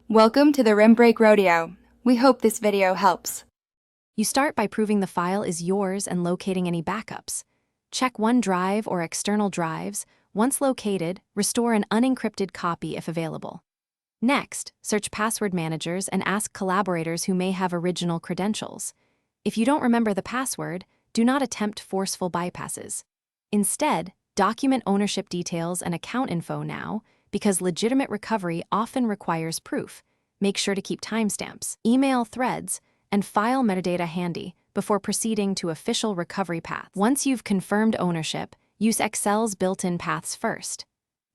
Welcome to the Rim Break Rodeo. We hope this video helps. You start by proving the file is yours and locating any backups. Check OneDrive or external drives. Once located, restore an unencrypted copy if available. Next, search password managers and ask collaborators who may have original credentials. If you don't remember the password, do not attempt forceful bypasses. Instead, document ownership details and account info now, because legitimate recovery often requires proof. Make sure to keep timestamps, email threads, and file metadata handy before proceeding to official recovery paths. Once you've confirmed ownership, use Excel's built-in paths first.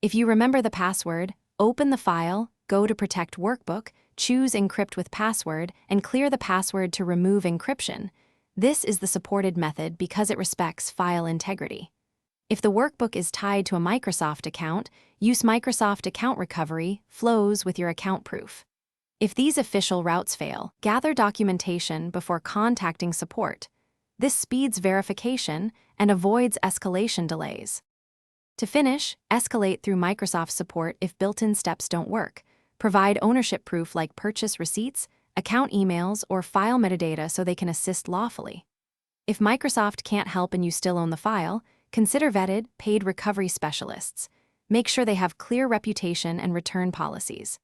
If you remember the password, open the file, go to Protect Workbook, choose Encrypt with Password, and clear the password to remove encryption. This is the supported method because it respects file integrity. If the workbook is tied to a Microsoft account, use Microsoft Account Recovery flows with your account proof. If these official routes fail, gather documentation before contacting support. This speeds verification and avoids escalation delays. To finish, escalate through Microsoft support if built-in steps don't work. Provide ownership proof like purchase receipts, account emails, or file metadata so they can assist lawfully. If Microsoft can't help and you still own the file, consider vetted, paid recovery specialists. Make sure they have clear reputation and return policies.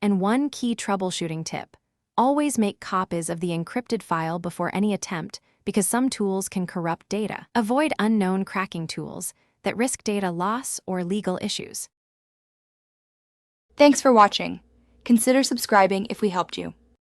And one key troubleshooting tip: always make copies of the encrypted file before any attempt, because some tools can corrupt data. Avoid unknown cracking tools that risk data loss or legal issues. Thanks for watching. Consider subscribing if we helped you.